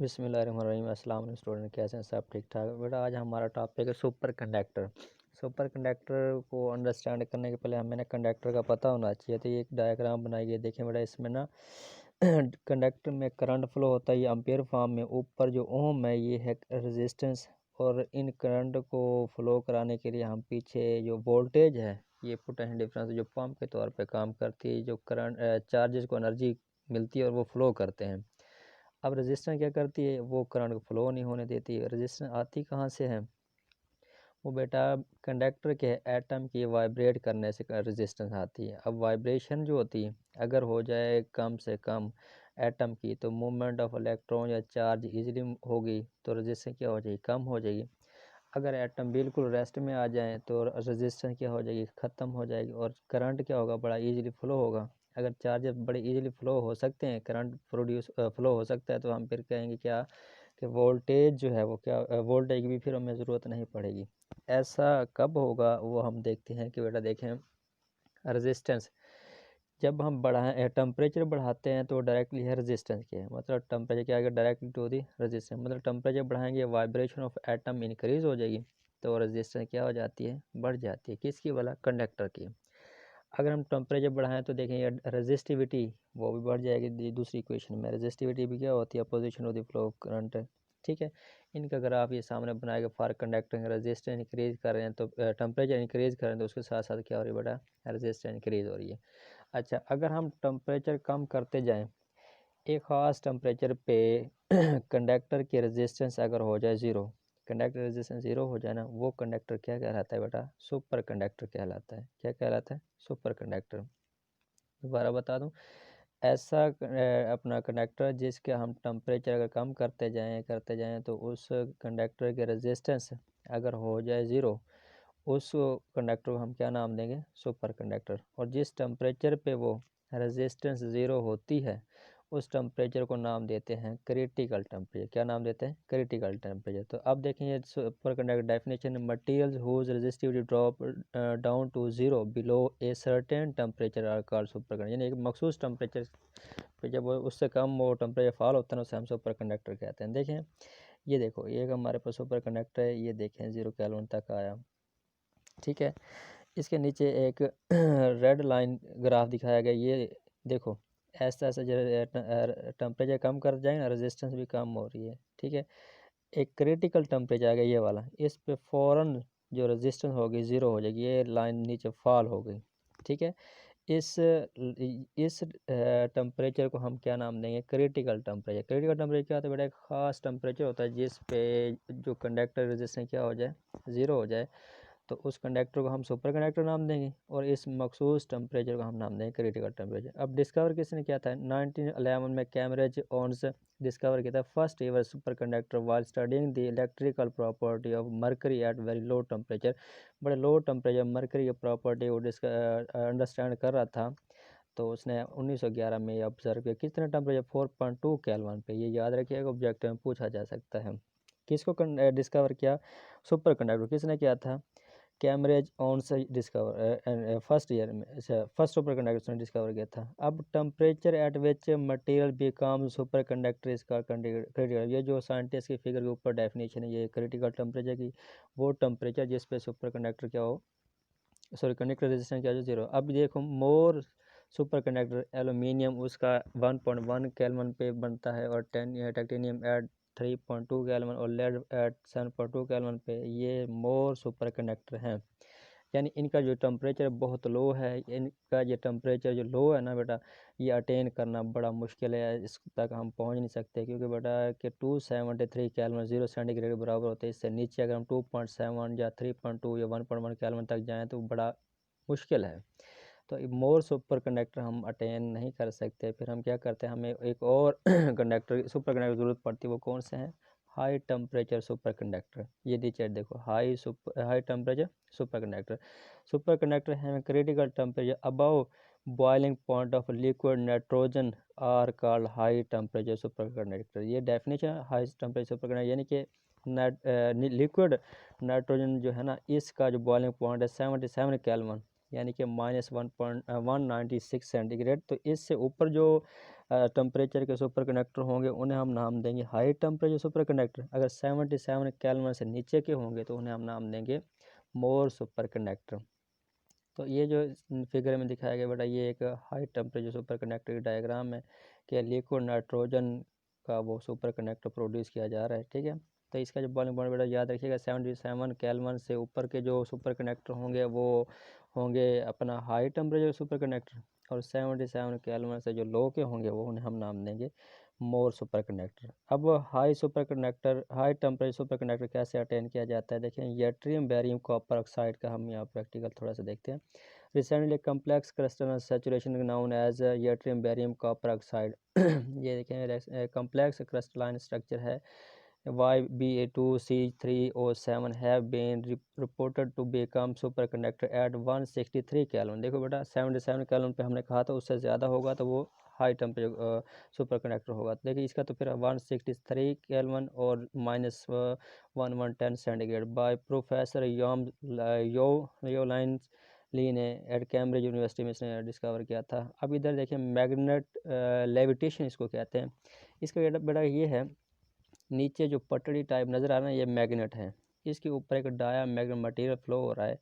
बिस्मिल्लाहिर्रहमानिर्रहीम। अस्सलाम वालेकुम स्टूडेंट, कैसे हैं सब? ठीक ठाक बेटा। आज हमारा टॉपिक है सुपर कंडक्टर। सुपर कंडक्टर को अंडरस्टैंड करने के पहले हमें ना कंडक्टर का पता होना चाहिए। तो ये एक डायग्राम बनाई गई, देखें बेटा। इसमें ना कंडक्टर में करंट फ्लो होता है, ये एम्पियर फॉर्म में। ऊपर जो ओम है ये है रेजिस्टेंस, और इन करंट को फ्लो कराने के लिए हम पीछे जो वोल्टेज है, ये पोटेंशियल डिफरेंस जो पंप के तौर पे काम करती है, जो करंट चार्जेस को एनर्जी मिलती है और वो फ्लो करते हैं। अब रेजिस्टेंस क्या करती है? वो करंट को फ्लो नहीं होने देती है। रेजिस्टेंस आती कहाँ से है? वो बेटा कंडक्टर के एटम की वाइब्रेट करने से रेजिस्टेंस आती है। अब वाइब्रेशन जो होती है, अगर हो जाए कम से कम एटम की, तो मूवमेंट ऑफ इलेक्ट्रॉन या चार्ज इजीली होगी, तो रेजिस्टेंस क्या हो जाएगी? कम हो जाएगी। अगर एटम बिल्कुल रेस्ट में आ जाए तो रेजिस्टेंस क्या हो जाएगी? ख़त्म हो जाएगी। और करंट क्या होगा? बड़ा इजीली फ्लो होगा। अगर चार्जेस बड़े इजीली फ्लो हो सकते हैं, करंट फ्लो हो सकता है, तो हम फिर कहेंगे क्या कि वोल्टेज जो है वो क्या, वोल्टेज की भी फिर हमें ज़रूरत नहीं पड़ेगी। ऐसा कब होगा वो हम देखते हैं कि बेटा देखें, रेजिस्टेंस जब हम बढ़ाएं टेम्परेचर बढ़ाते हैं तो डायरेक्टली है रेजिस्टेंस के, मतलब टेम्परेचर क्या आएगा? Directly to the resistance. मतलब टेम्परेचर बढ़ाएंगे, वाइब्रेशन ऑफ एटम इंक्रीज हो जाएगी, तो रेजिस्टेंस क्या हो जाती है? बढ़ जाती है। किसकी वाला? कंडक्टर की। अगर हम टेम्परेचर बढ़ाएं तो देखें रेजिस्टिविटी वो भी बढ़ जाएगी। दूसरी इक्वेशन में रेजिस्टिविटी भी क्या होती है? Opposition of the flow of current. ठीक है। इनका ग्राफ ये सामने बनाएगा। फॉर कंडक्टिंग रेजिस्टेंस इंक्रीज कर रहे हैं तो टेम्परेचर इंक्रीज कर रहे हैं, तो उसके साथ साथ क्या हो रही है बेटा? रेजिस्टेंस इंक्रीज हो रही है। अच्छा, अगर हम टेम्परेचर कम करते जाएं, एक ख़ास टेम्परेचर पे कंडक्टर की रेजिस्टेंस अगर हो जाए ज़ीरो, कंडक्टर रेजिस्टेंस ज़ीरो हो जाए ना, वो कंडक्टर क्या कहलाता है बेटा? सुपर कंडक्टर कहलाता है। क्या कहलाता है? Super conductor. दोबारा बता दूं, ऐसा अपना कंडक्टर जिसके हम टेम्परेचर अगर कम करते जाएं तो उस कंडक्टर के रेजिस्टेंस अगर हो जाए ज़ीरो, उस कंडक्टर को हम क्या नाम देंगे? Super conductor. और जिस टेम्परेचर पे वो रेजिस्टेंस ज़ीरो होती है, उस टेम्परेचर को नाम देते हैं क्रिटिकल टेम्परेचर। क्या नाम देते हैं? Critical temperature. तो अब देखें ये superconductor definition, materials whose resistivity drop down to zero below a certain temperature are called superconductor. यानी एक मखसूस टेम्परेचर पे जब वो उससे कम वो टेम्परेचर फॉल होता है ना, उसे हम सुपर कंडक्टर कहते हैं। देखें ये देखो, ये एक हमारे पास सुपर कंडक्टर है, ये देखें 0 केल्विन तक आया। ठीक है। इसके नीचे एक रेड लाइन ग्राफ दिखाया गया, ये देखो। ऐसा ऐसा जो टेम्परेचर कम कर जाएंगे ना, रेजिस्टेंस भी कम हो रही है। ठीक है। एक क्रिटिकल टेम्परेचर आ गया ये वाला, इस पे फ़ौरन जो रेजिस्टेंस होगी ज़ीरो हो जाएगी, ये लाइन नीचे फॉल हो गई। ठीक है। इस टेम्परेचर को हम क्या नाम देंगे? Critical temperature. क्रिटिकल टेम्परेचर क्या होता है बेटा? एक ख़ास टेम्परेचर होता है जिस पे जो कंडक्टर रेजिस्टेंस क्या हो जाए? ज़ीरो हो जाए, तो उस कंडक्टर को हम सुपर कंडक्टर नाम देंगे, और इस मखसूस टेम्परेचर को हम नाम देंगे क्रिटिकल टेम्परेचर। अब डिस्कवर किसने किया था? 1911 में कैम्ब्रिज ओन्स डिस्कवर किया था first ever superconductor while studying the electrical property of mercury at very low temperature. बड़े लो टेम्परेचर मरकरी की प्रॉपर्टी वो अंडरस्टैंड कर रहा था, तो उसने 1911 में ये ऑब्जर्व किया। कितने टेम्परेचर? 4.2 केल्विन पे। ये याद रखिएगा, ऑब्जेक्टिव में पूछा जा सकता है। किसको डिस्कवर किया? सुपर कंडक्टर किसने किया था? Kamerlingh Onnes discover first year में, अच्छा फर्स्ट सुपर कंडक्टर ने डिस्कवर किया था। अब temperature at which material become superconductor इसका क्रिटिकल, ये जो साइंटिस्ट की फिगर के ऊपर डेफिनेशन है, ये क्रिटिकल टेम्परेचर की, वो टेम्परेचर जिस पे सुपर कंडक्टर क्या हो, सॉरी कंडक्टर रेजिस्टेंस क्या हो? ज़ीरो। अब देखो, मोर सुपर कंडक्टर एलुमिनियम उसका 1.1 केल्विन पे बनता है, और टाइटेनियम एट 3.2 केल्विन, और लेड एट 7.2 केल्विन पे। ये मोर सुपर कंडक्टर हैं। यानी इनका जो टेम्परेचर बहुत लो है, इनका ये टेम्परेचर जो लो है ना बेटा, ये अटेन करना बड़ा मुश्किल है। इस तक हम पहुंच नहीं सकते, क्योंकि बेटा कि 273 केल्विन 0 सेंटीग्रेड के बराबर होते हैं। इससे नीचे अगर हम 2.7 या 3.2 या 1.1 केल्विन तक जाएँ तो बड़ा मुश्किल है। तो मोर सुपर कंडक्टर हम अटेन नहीं कर सकते। फिर हम क्या करते हैं? हमें एक और कंडक्टर सुपर कंडक्टर की ज़रूरत पड़ती है। वो कौन से हैं? High temperature superconductor. ये नीचे देखो, high temperature superconductor. Superconductor है critical temperature above boiling point of liquid nitrogen are called high temperature superconductor. ये definition high temperature superconductor, यानी कि लिक्विड नाइट्रोजन जो है ना, इसका जो बॉइलिंग पॉइंट है 77 केल्विन, यानी कि -196 सेंटीग्रेड। तो इससे ऊपर जो टेम्परेचर के सुपर कंडक्टर होंगे उन्हें हम नाम देंगे हाई टेम्परेचर सुपर कंडक्टर। अगर 77 केल्विन से नीचे के होंगे तो उन्हें हम नाम देंगे मोर सुपर कंडक्टर। तो ये जो फिगर में दिखाया गया बेटा, ये एक हाई टेम्परेचर सुपर कंडक्टर की डायग्राम है कि लिक्विड नाइट्रोजन का वो सुपर कंडक्टर प्रोड्यूस किया जा रहा है। ठीक है, तो इसका जो बॉइलिंग पॉइंट बेटा याद रखिएगा, 77 केल्विन से ऊपर के जो सुपर कंडक्टर होंगे वो होंगे अपना हाई टेम्परेचर सुपर कंडक्टर, और 77 केल्विन से जो लो के होंगे वो उन्हें हम नाम देंगे मोर सुपर कंडक्टर। अब हाई टेम्परेचर सुपर कंडक्टर कैसे अटेन किया जाता है, देखें यट्रियम बैरियम कॉपर ऑक्साइड का हम यहाँ प्रैक्टिकल थोड़ा सा देखते हैं। Recently complex crystal saturation known as yttrium barium copper oxide. ये देखें कम्प्लेक्स क्रिस्टलाइन स्ट्रक्चर है YBA2C3O7 have been reported to become superconductor at 163 kelvin. देखो बेटा 77 केल्विन पे हमने कहा था, उससे ज़्यादा होगा तो वो हाई टेम्परेचर सुपर कंडक्टर होगा। तो देखिए इसका तो फिर 163 केल्विन और -1110 सेंटीग्रेड बाय प्रोफेसर योलाइन ली ने एट कैम्ब्रिज यूनिवर्सिटी में इसने डिस्कवर किया था। अब इधर देखिए मैग्नेट लेविटेशन इसको कहते हैं। इसका बेटा ये है, नीचे जो पटड़ी टाइप नज़र आ रहा है ये मैग्नेट है, इसके ऊपर एक डाया मैग्नेट मटेरियल फ्लो हो रहा है।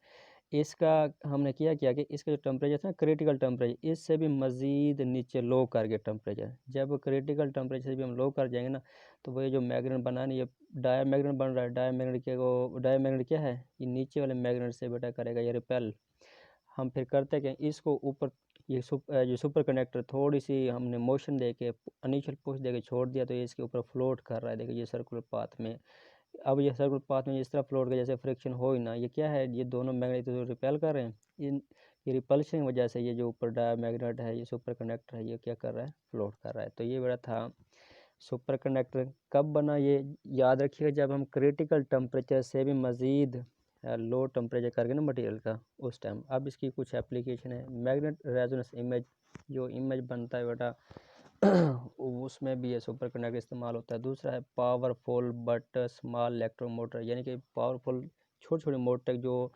इसका हमने किया कि इसका जो टेम्परेचर था क्रिटिकल टेम्परेचर, इससे भी मज़ीद नीचे लो करके टेम्परेचर, जब क्रिटिकल टेम्परेचर से भी हम लो कर जाएंगे ना, तो वही जो मैग्नेट बना नहीं, ये डाया मैग्नेट बन रहा है। डाया मैग्नेट क्या है, ये नीचे वाले मैग्नेट से बेटा करेगा ये रिपेल। हम फिर करते क्या, इसको ऊपर ये जो सुपर कंडक्टर थोड़ी सी हमने मोशन दे के इनिशियल पुश दे के छोड़ दिया, तो ये इसके ऊपर फ्लोट कर रहा है। देखिए ये सर्कुलर पाथ में, अब ये सर्कुलर पाथ में इस तरह फ्लोट कर, जैसे फ्रिक्शन हो ही ना, ये क्या है, ये दोनों मैग्नेट तो रिपेल कर रहे हैं, ये रिपल्शन की वजह से ये जो ऊपर डाया मैग्नेट है, ये सुपर कंडक्टर है, ये क्या कर रहा है, फ्लोट कर रहा है। तो ये बड़ा था सुपर कंडक्टर। कब बना ये याद रखिएगा, जब हम क्रिटिकल टेम्परेचर से भी मज़ीद लो टेम्परेचर करके ना मटेरियल का, उस टाइम। अब इसकी कुछ एप्लीकेशन है। मैग्नेट रेजोनेंस इमेज, जो इमेज बनता है बेटा उसमें भी ये सुपर कंडक्टर इस्तेमाल होता है। दूसरा है पावरफुल बट स्मॉल इलेक्ट्रोमोटर, यानी कि पावरफुल छोटे छोटे मोटर जो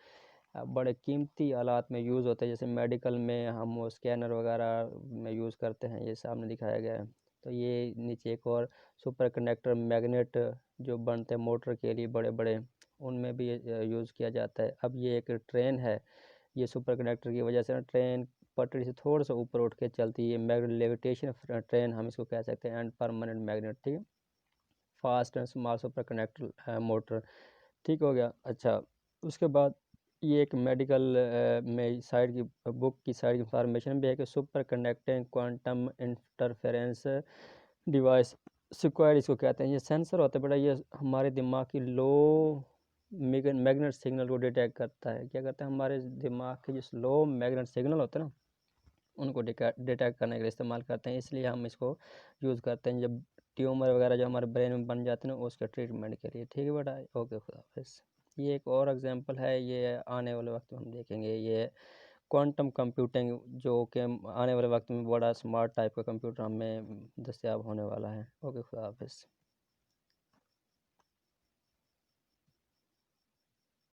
बड़े कीमती आलात में यूज़ होते हैं, जैसे मेडिकल में हम वो स्कैनर वगैरह में यूज़ करते हैं, ये सामने दिखाया गया है। तो ये नीचे एक और सुपर कंडक्टर मैग्नेट जो बनते हैं मोटर के लिए बड़े बड़े, उनमें भी यूज़ किया जाता है। अब ये एक ट्रेन है, ये सुपर कंडक्टर की वजह से ना ट्रेन पटरी से थोड़ा सा ऊपर उठ के चलती है, मैग्नेट लेविटेशन ट्रेन हम इसको कह सकते हैं, एंड परमानेंट मैग्नेट। ठीक है, fast and small super conductor motor. ठीक हो गया। अच्छा, उसके बाद ये एक मेडिकल में साइड की बुक की साइड की इंफॉर्मेशन भी है कि super conducting quantum interference device square इसको कहते हैं। ये सेंसर होता है बेटा, ये हमारे दिमाग की लो मैग्नेट सिग्नल को डिटेक्ट करता है। क्या करता है, हमारे दिमाग के जो लो मैग्नेट सिग्नल होते हैं ना, उनको डिटेक्ट करने के लिए इस्तेमाल करते हैं। इसलिए हम इसको यूज़ करते हैं जब ट्यूमर वगैरह जो हमारे ब्रेन में बन जाते हैं ना, उसके ट्रीटमेंट के लिए। ठीक है बेटा, ओके, खुदा हाफिज़। ये एक और एग्जांपल है, ये आने वाले वक्त में हम देखेंगे, ये क्वांटम कंप्यूटिंग, जो कि आने वाले वक्त में बड़ा स्मार्ट टाइप का कंप्यूटर हमें दस्तयाब होने वाला है। ओके, खुदा हाफिज़।